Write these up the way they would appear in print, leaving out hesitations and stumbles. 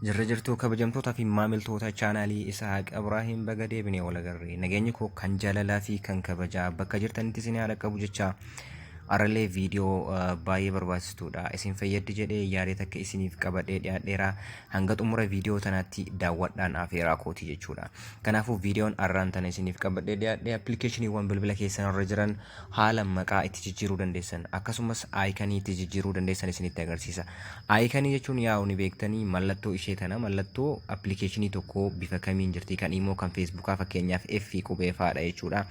Jirtu kabajamtoota fi maamiltoota chaanaalii Isahaaq Ibraahim baga deebinee wal agarre. Nageenyi koo kan jaalalaa fi kan kabajaa bakka jirtanitti isin haala qabu jecha arallee viidiyoo baay'ee barbaachistuudha. Isin fayyaddi jedhee yaadee takka isiniif qabadhee dhiyaadheera. Hanga xumura viidiyoo tanaatti daawwadhaan afeeraa kooti jechuudha. Kanaafuu viidiyoon arraan tana isiniif qabadhee dhiyaadhee appilikeeshiniiwwan bilbila keessan irra jiran haala maqaa itti jijjiiruu dandeessan akkasumas aayikanii itti jijjiiruu dandeessan isinitti agarsiisa. Aayikanii jechuun yaa'u ni beektanii mallattoo ishee tana mallattoo appilikeeshinii tokko bifa kamiin jirti kan immoo kan feesbuukaa fakkeenyaaf F qubee fa'aadha jechuudha.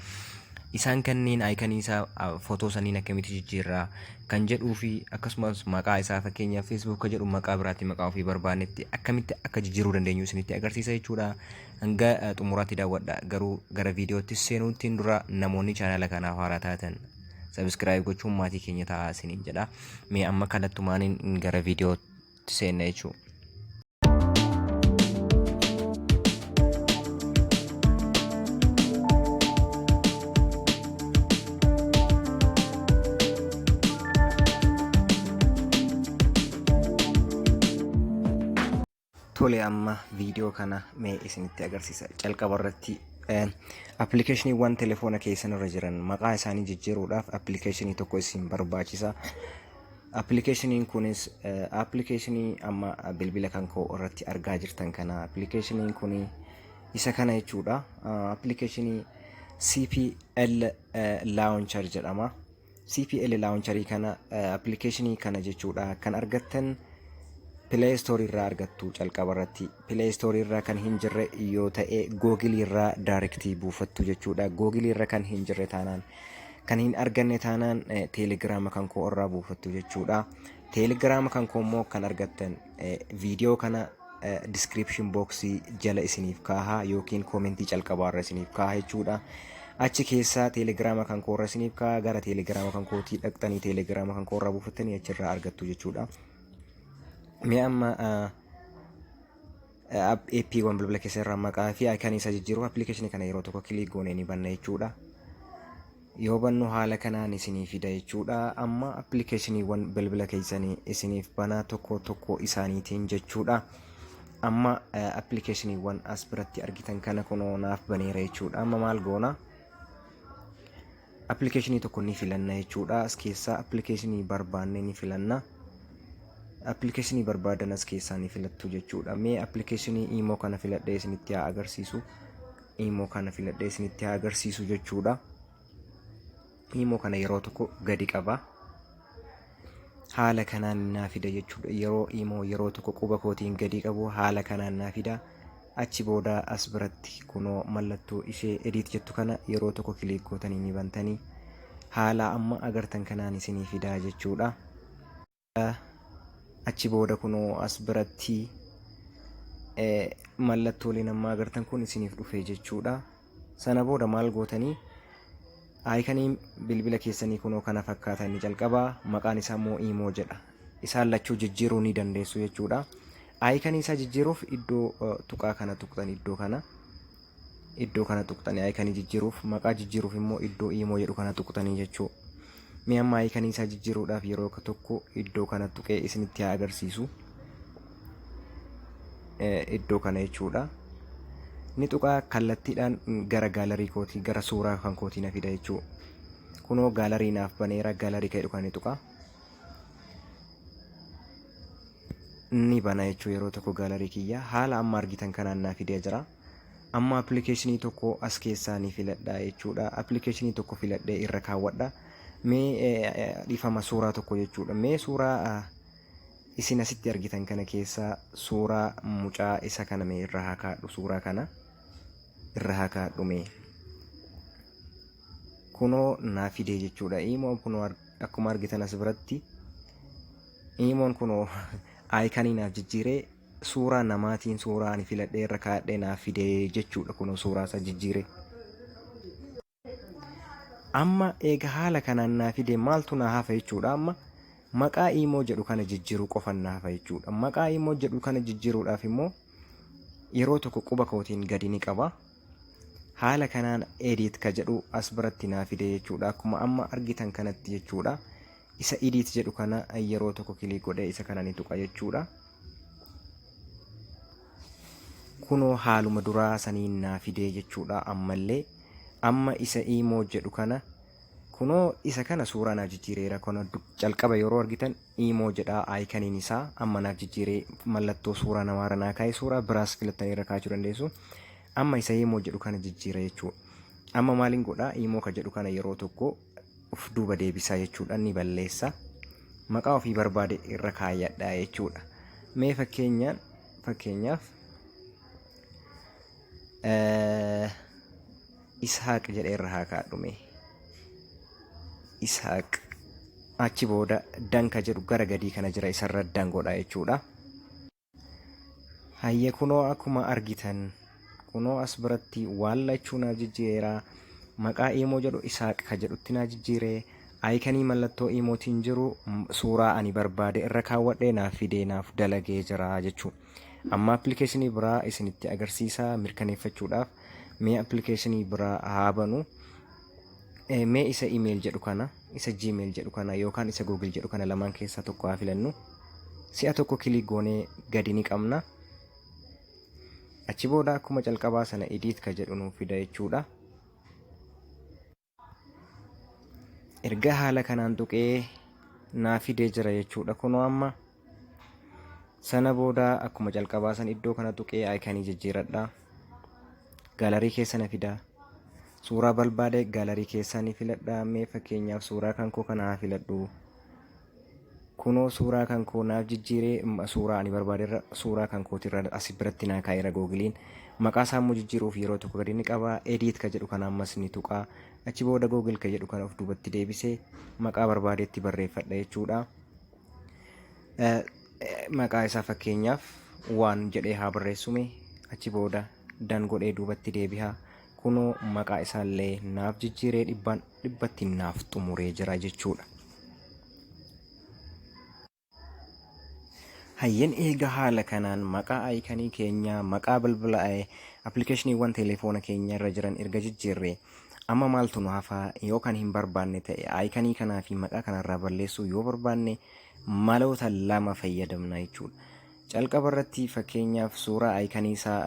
Isaan kanneen aayikanii isaa footoo saniin akkamitti jijjiirraa kan jedhuu fi akkasumas maqaa isaa fakkeenyaaf feesbuuk jedhu maqaa biraatti maqaa ofii barbaannetti akkamitti akka jijjiiruu dandeenyu isinitti agarsiisa jechuudha. Hanga xumuraatti daawwadha. Garuu gara viidiyootti seenuutiin dura namoonni chaanaala kanaaf haaraa taatan sabskiraayib gochuun maatii keenya ta'aa isiniin jedha. Mee amma kallattumaaniin gara viidiyootti seenna jechuudha. Tole amma viidiyoo kana mee isinitti agarsiisa. Calqaba irratti appilikeeshiniiwwan telefoona keessan irra jiran maqaa isaanii jijjiiruudhaaf appilikeeshinii tokko isin barbaachisa. Appilikeeshiniin kunis appilikeeshinii amma bilbila kan koo irratti argaa jirtan kana. Appilikeeshiniin kun isa kana jechuudha. Appilikeeshinii CPL Launcher jedhama. CPL Launcherii kana appilikeeshinii kana jechuudha kan argattan Play Store irraa argattu. Calqaba irratti Play Store irraa kan hin jirre yoo ta'e Google irraa directly buufattu jechuudha. Google irraa kan hin jirre taanaan kan hin arganne taanaan Telegram kan koo irraa buufattu jechuudha. Telegram kan koo immoo kan argattan viidiyoo kana description box jala isiniif kaaha yookiin commentii calqabaa irra isiniif kaaha jechuudha. Achi keessaa Telegram kan koo irra isiniif kaaha. Gara Telegram kan kootii dhaqxanii Telegram kan koo irraa buufattanii achirraa argattu jechuudha. Mee amma APP-wwan bilbila keessa irraa maqaa fi aayikanii isa jijjiiruu appilikeeshinii kana yeroo tokko kilik goonee ni banna jechuudha. Yoo bannu haala kanaan isinii fida jechuudha. Amma appilikeeshiniiwwan bilbila keessanii isiniif banaa tokko tokko isaaniitiin jechuudha. Amma appilikeeshiniiwwan as biratti argitan kana kunoo naaf baneera jechuudha. Amma maal goona? Appilikeeshinii tokko ni filanna jechuudha. As keessaa appilikeeshinii barbaanne ni filanna. Appilikeeshinii barbaadan as keessaa ni filattu jechuudha. Mee appilikeeshinii Imo kana filadhee isinitti haa agarsiisu. Imo kana filadhee isinitti haa agarsiisu jechuudha. Imo kana yeroo tokko gadi qaba. Haala kanaan naa fida jechuudha. Yeroo Imo yeroo tokko quba kootiin gadi qabu haala kanaan naa fida. Achi booda as biratti kunoo mallattoo ishee edit jettu kana yeroo tokko kilik gootanii ni bantanii haala amma agartan kanaan isinii fida jechuudha. Achi booda kunoo as biratti mallattooleen amma agartan kun isiniif dhufee jechuudha. Sana booda maal gootanii aayikanii bilbila keessanii kunoo kana fakkaatanii jalqabaa maqaan isaa immoo Imo jedha. Isaan lachuu jijjiiruu ni dandeessu jechuudha. Aayikanii isaa jijjiiruuf iddoo tuqaa kana tuqxan iddoo kana tuqxanii aayikanii jijjiiruuf maqaa jijjiiruuf immoo iddoo Imo jedhu kana tuqxanii jechuudha. Mee amma aayikanii isaa jijjiiruudhaaf yeroo tokko iddoo kana tuqee isinitti haa agarsiisu. Iddoo kana jechuudha. Ni tuqaa kallattiidhaan gara gaalarii kootii gara suuraa kan kootii na fida jechuudha. Kunoo gaalarii naaf baneera. Gaalarii ka'e dhukan ni tuqaa. Ni bana jechuudha yeroo tokko gaalarii kiyya. Haala amma argitan kanaan naa fidee jira. Amma appilikeeshinii tokko as keessaa ni filadhaa jechuudha. Appilikeeshinii tokko filadhee irra kaawwadha. Mee dhiifama suuraa tokko jechuudha. Mee suuraa isin asitti argitan kana keessaa suuraa mucaa isa kana mee irra haa kaadhu. Suuraa kana irra haa kaadhu mee. Kunoo naa fidee jechuudha. Imoon kunoo akkuma argitan as biratti Imoon kunoo aayikanii naaf jijjiiree suuraa namaatiin suuraa ani filadhee irra kaadhee naaf fidee jechuudha. Kunoo suuraa isa jijjiiree. Amma eega haala kanaan naa fide maaltu naa hafa jechuudha. Amma maqaa Imo jedhu kana jijjiiruu qofan naa hafa jechuudha. Maqaa Imo jedhu kana jijjiiruudhaaf immoo yeroo tokko quba kootiin gadi ni qaba. Haala kanaan edit ka jedhu as biratti naa fide jechuudha. Akkuma amma argitan kanatti jechuudha. Isa edit jedhu kana yeroo tokko kilik godhee isa kana ni tuqa jechuudha. kunoo haaluma duraa saniin naa fidee jechuudha. Ammallee amma isa iimoo jedhu kana kunoo isa kana suuraa naaf jijjiireera. Kana calqaba yeroo argitan iimoo jedhaa aayikaniin isaa amma naaf jijjiiree mallattoo suuraa namaarra naa kaa'e. Suuraa biraas filattanii irra kaa'achuu dandeessu. Amma isa iimoo jedhu kana jijjiira jechuudha. Amma maaliin godhaa iimoo ka jedhu kana yeroo tokko uf duuba deebisaa jechuudha. Ni balleessa. Maqaa ofii barbaade irra kaayyadhaa jechuudha. Mee fakkeenyaaf Ishaaq jedhee irra haa kaadhume. Ishaaq achi booda danka jedhu gara gadii kana jira isarra dangodha jechuudha. Hayya kunoo akkuma argitan kunoo as biratti waan lachuu naaf jijjiireera. Maqaa iimoo jedhu Ishaaq ka jedhutti naaf jijjiiree. Aayikanii mallattoo iimootiin jiru suuraa ani barbaade irra kaawwadhee naaf fidee naaf dalagee jira jechuudha. Amma appilikeeshinii biraa isinitti agarsiisaa mirkaneeffachuudhaaf mee appilikeeshinii biraa haa banu. Mee isa email jedhu kana, isa gmail jedhu kana yookaan isa google jedhu kana lamaan keessaa tokko haa filannu. Si'a tokko kilik goonee gadi ni qabna. Achi booda akkuma calqabaa sana edit ka jedhu nuuf fida jechuudha. Erga haala kanaan tuqee naa fidee jira jechuudha. Kunoo amma sana booda akkuma calqabaa san iddoo kana tuqee aayikanii jijjiiradha. Gaalarii keessa na fida. Suuraa barbaade gaalarii keessaa ni filadha. Mee fakkeenyaaf suuraa kan koo kana haa filadhu. Kunoo suuraa kan koo naaf jijjiiree suuraa ani barbaaderra suuraa kan kootirra as biratti naa kaa'eera googiliin. Maqaa isaa immoo jijjiiruuf yeroo tokko gadi ni qaba. Edit ka jedhu kana ammas ni tuqaa. Achi booda googil ka jedhu kana of duubatti deebisee maqaa barbaadeetti barreeffadha jechuudha. Maqaa isaa fakkeenyaaf waan jedhee haa barreessume. Achi booda dan godhee duubatti deebi'aa. Kunoo maqaa isaallee naaf jijjiiree dhibbatti naaf xumuree jira jechuudha. Hayyan eega haala kanaan maqaa aayikanii keenya, maqaa bilbila appilikeeshiniiwwan teleefoona keenya irra jiran erga jijjiirree amma maaltu nu hafaa yoo kan hin barbaanne ta'e aayikanii kanaa fi maqaa kanarraa balleessuu yoo barbaanne maloota lama fayyadamna jechuudha. Calqaba irratti fakkeenyaaf suuraa aayikanii isaa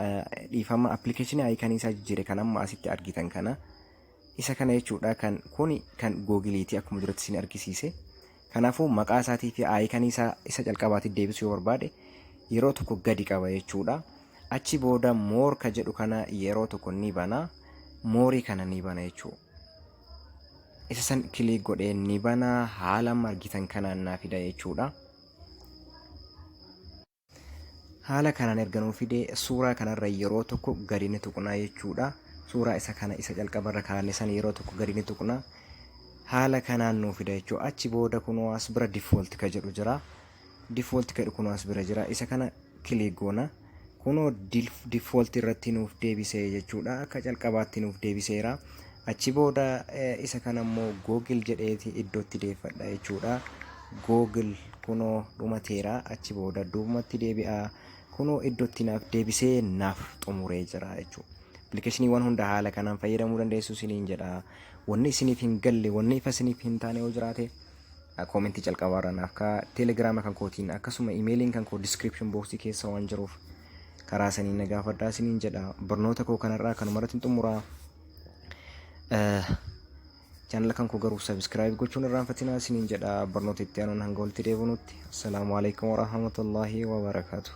dhiifama appilikeeshinii aayikanii isaa jijjiire kan amma asitti argitan kana isa kana jechuudha. Kuni kan googiliiti akkuma duratti isin argisiise. Kanaafuu maqaa isaatii fi aayikanii isa calqabaatti deebisuu yoo barbaade yeroo tokko gadi qaba jechuudha. Achi booda moor ka jedhu kana yeroo tokko ni bana. Moorii kana ni bana jechuudha. Isa san kilik godhee ni bana. Haala amma argitan kanaan naa fida jechuudha. Haala kanaan erga nuu fidee suuraa kanarra yeroo tokko gadi ni tuqna jechuudha. Suuraa isa kana isa calqabarra kaa'anne san yeroo tokko gadi ni tuqna. Haala kanaan nuu fida jechuudha. Achi booda kunoo as bira default ka jedhu jira. Default ka jedhu kunoo as bira jira. Isa kana kilik goona. Kunoo default irratti nuuf deebisee jechuudha. Akka calqabaatti nuuf deebiseera. Achi booda isa kana immoo google jedheeti iddootti deeffadha jechuudha. Google kunoo dhumateera. Achi booda duubumatti deebi'a. Kunoo iddootti naaf deebisee naaf xumuree jira jechuudha. Appilikeeshiniiwwan hunda haala kanaan fayyadamuu dandeessu isiniin jedha. Wanni isiniif hin galle, wanni ifa isiniif hin taane yoo jiraate koomentii calqabaarra naaf kaa'aa. Teelegiraama kan kootiin akkasuma imeeliin kan koo description boxii keessa waan jiruuf karaa saniin na gaafadhaa isiniin jedha. Barnoota koo kanarraa kanumarratti hin xumuraa. Chaanala kan koo garuu subscribe gochuun irraanfatinaa isiniin jedha. Barnoota itti aanuun hanga walitti deebinutti. Assalaamu alaikum warahmatullahi wabarakatuh.